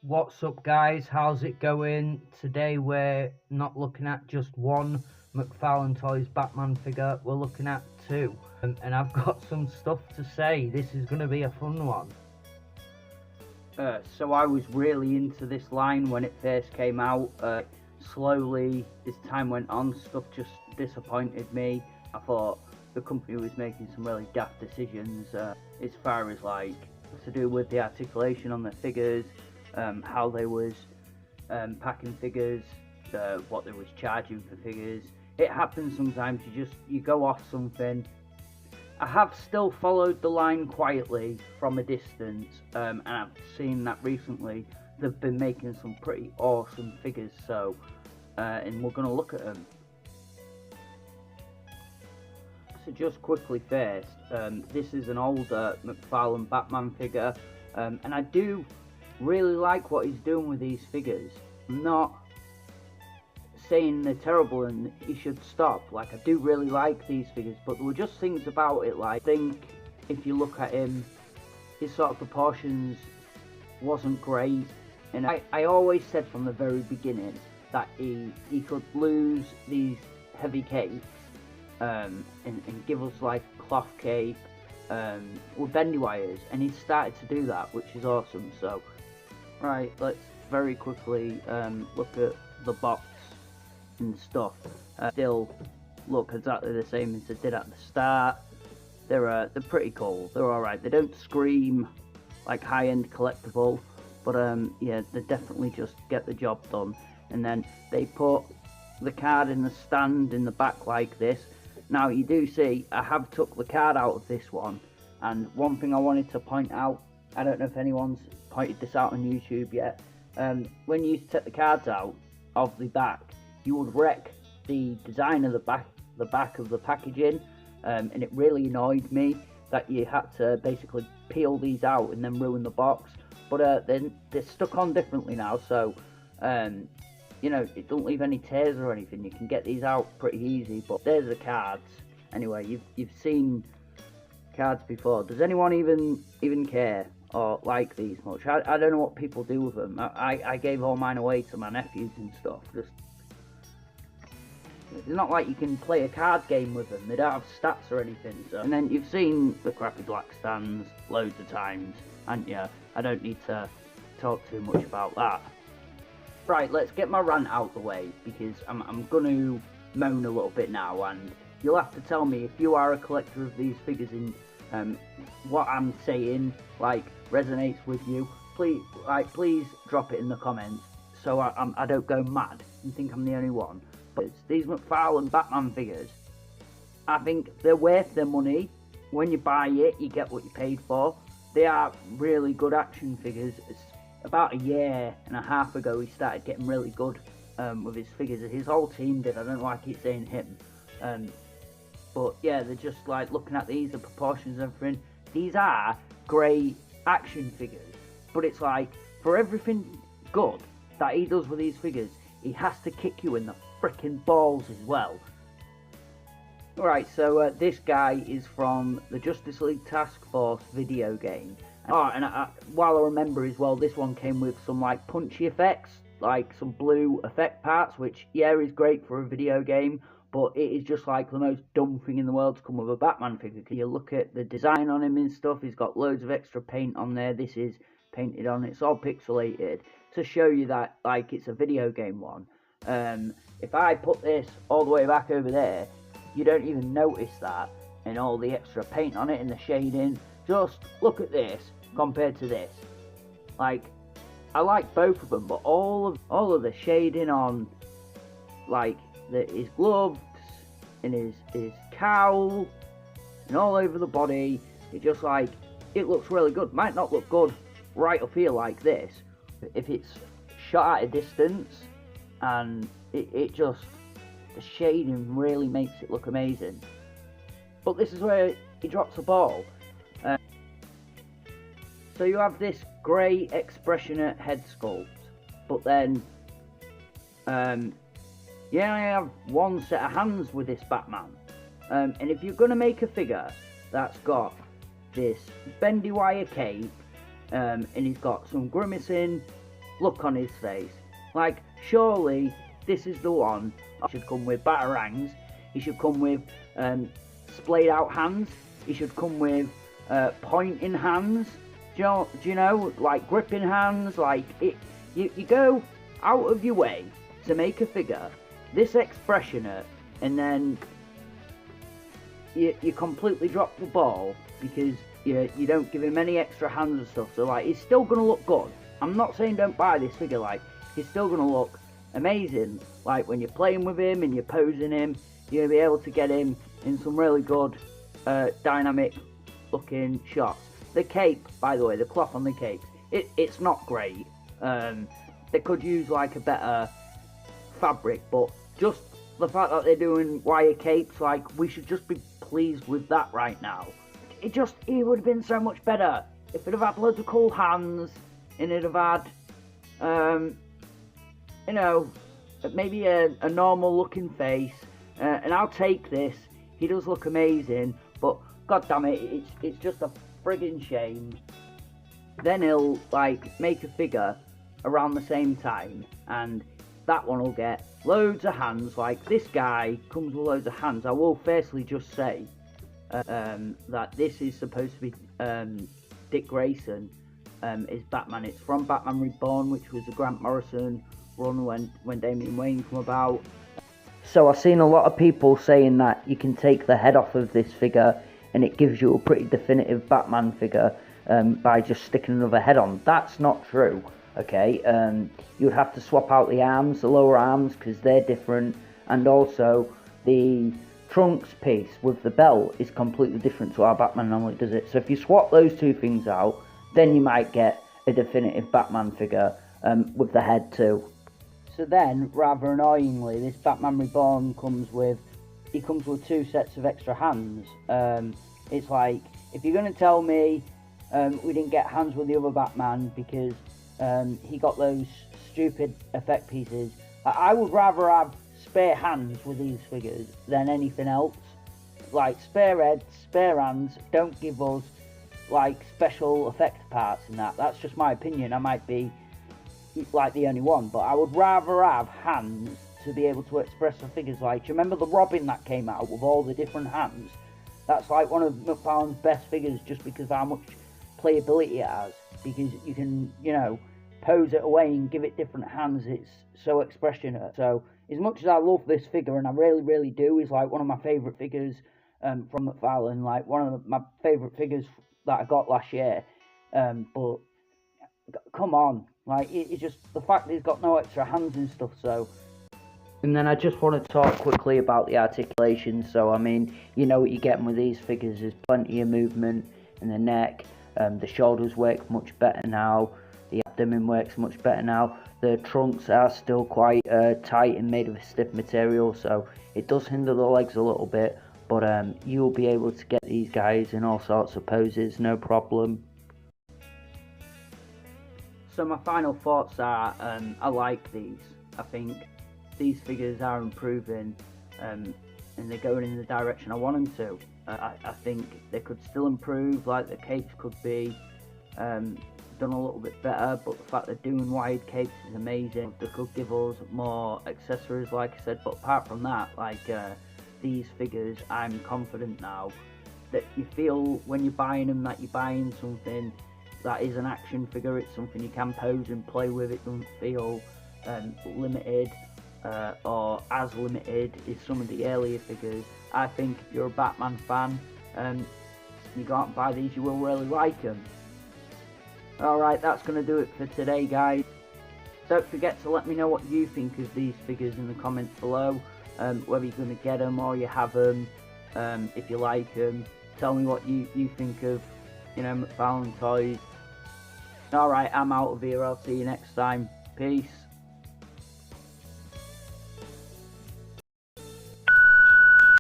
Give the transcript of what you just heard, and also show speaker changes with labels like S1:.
S1: What's up, guys? How's it going? Today we're not looking at just one Mcfarlane Toys Batman figure, we're looking at two. And I've got some stuff to say. This is going to be a fun one. So I was really into this line when it first came out. Slowly, as time went on, stuff just disappointed me. I thought the company was making some really daft decisions as far as like to do with the articulation on the figures, how they was packing figures, what they was charging for figures. It happens sometimes, you go off something. I have still followed the line quietly from a distance, and I've seen that recently they've been making some pretty awesome figures, so and we're going to look at them. So just quickly first, this is an older Mcfarlane Batman figure, and I do really like what he's doing with these figures. I'm not saying they're terrible and he should stop. Like, I do really like these figures, but there were just things about it, like, I think if you look at him, his sort of proportions wasn't great, and I always said from the very beginning that he could lose these heavy capes and give us like cloth cape with bendy wires, and he started to do that, which is awesome. So right, let's very quickly look at the box and stuff. Still look exactly the same as they did at the start. They're pretty cool. They're alright. They don't scream like high-end collectible, but yeah, they definitely just get the job done. And then they put the card in the stand in the back like this. Now you do see I have took the card out of this one, and one thing I wanted to point out, I don't know if anyone's pointed this out on YouTube yet, when you used to take the cards out of the back, you would wreck the design of the back of the packaging, and it really annoyed me that you had to basically peel these out and then ruin the box. But then they're stuck on differently now, so you know, it don't leave any tears or anything. You can get these out pretty easy. But there's the cards. Anyway, you've seen cards before. Does anyone even care or like these much? I don't know what people do with them. I gave all mine away to my nephews and stuff. Just, it's not like you can play a card game with them. They don't have stats or anything. So. And then you've seen the crappy black stands loads of times, and yeah, I don't need to talk too much about that. Right, let's get my rant out the way, because I'm going to moan a little bit now, and you'll have to tell me if you are a collector of these figures and what I'm saying like resonates with you. Please drop it in the comments so I don't go mad and think I'm the only one. But these Mcfarlane Batman figures, I think they're worth their money. When you buy it, you get what you paid for. They are really good action figures. About a year and a half ago, he started getting really good with his figures. His whole team did. I don't know why I keep saying him. But yeah, they're just like looking at these, the proportions and everything. These are great action figures. But it's like, for everything good that he does with these figures, he has to kick you in the freaking balls as well. Alright, so this guy is from the Justice League Taskforce video game. Oh, and while I remember as well, this one came with some like punchy effects, like some blue effect parts, which yeah is great for a video game, but it is just like the most dumb thing in the world to come with a Batman figure. You look at the design on him and stuff, he's got loads of extra paint on there. This is painted on, it's all pixelated to show you that like it's a video game one. If I put this all the way back over there, you don't even notice that, and all the extra paint on it and the shading. Just look at this compared to this. Like, I like both of them, but all of the shading on, like his gloves and his cowl and all over the body, it just like, it looks really good. Might not look good right up here like this, but if it's shot at a distance, and it just, the shading really makes it look amazing. But this is where he drops the ball. So you have this grey expressionate head sculpt, but then you only have one set of hands with this Batman. And if you're going to make a figure that's got this bendy wire cape, and he's got some grimacing look on his face. Like, surely this is the one. He should come with batarangs. He should come with splayed out hands. He should come with pointing hands. Do you know, like gripping hands. Like you go out of your way to make a figure this expressionate, and then you completely drop the ball because you don't give him any extra hands and stuff. So like, he's still gonna look good. I'm not saying don't buy this figure. Like, he's still gonna look amazing. Like, when you're playing with him and you're posing him, you'll be able to get him in some really good dynamic looking shots. The cape, by the way, the cloth on the cape, it's not great. They could use like a better fabric, but just the fact that they're doing wire capes, like, we should just be pleased with that right now. It would have been so much better if it'd have had loads of cool hands, and it'd have had maybe a normal looking face, and I'll take this. He does look amazing, but god damn it, it's just a friggin' shame. Then he'll like make a figure around the same time, and that one will get loads of hands. Like, this guy comes with loads of hands. I will firstly just say that this is supposed to be Dick Grayson is Batman. It's from Batman Reborn, which was a Grant Morrison run when Damian Wayne come about. So I've seen a lot of people saying that you can take the head off of this figure and it gives you a pretty definitive Batman figure by just sticking another head on. That's not true, okay? You'd have to swap out the arms, the lower arms, because they're different, and also the trunks piece with the belt is completely different to how Batman normally does it. So if you swap those two things out, then you might get a definitive Batman figure with the head too. So then, rather annoyingly, this Batman Reborn comes with two sets of extra hands. It's like, if you're going to tell me we didn't get hands with the other Batman because he got those stupid effect pieces, I would rather have spare hands with these figures than anything else. Like, spare heads, spare hands, don't give us like special effect parts and that. That's just my opinion. I might be like the only one, but I would rather have hands to be able to express the figures. Like, do you remember the Robin that came out with all the different hands? That's like one of Mcfarlane's best figures, just because of how much playability it has, because you can, pose it away and give it different hands. It's so expressionate. So as much as I love this figure, and I really, really do, is like one of my favourite figures from Mcfarlane, like one of my favourite figures that I got last year, but come on, like, it's just the fact that he's got no extra hands and stuff. So, and then I just want to talk quickly about the articulation. So, I mean, what you're getting with these figures is plenty of movement in the neck. The shoulders work much better now. The abdomen works much better now. The trunks are still quite tight and made of a stiff material, so it does hinder the legs a little bit. But you'll be able to get these guys in all sorts of poses, no problem. So my final thoughts are, I like these. I think these figures are improving, and they're going in the direction I want them to. I think they could still improve, like the capes could be done a little bit better, but the fact they're doing wide capes is amazing. They could give us more accessories, like I said, but apart from that, like these figures, I'm confident now that you feel when you're buying them that you're buying something that is an action figure. It's something you can pose and play with. It doesn't feel limited or as limited as some of the earlier figures. I think if you're a Batman fan, you go out and buy these, you will really like them. Alright, that's going to do it for today, guys. Don't forget to let me know what you think of these figures in the comments below, whether you're going to get them or you have them, if you like them. Tell me what you think of, Mcfarlane toys. Alright, I'm out of here. I'll see you next time. Peace.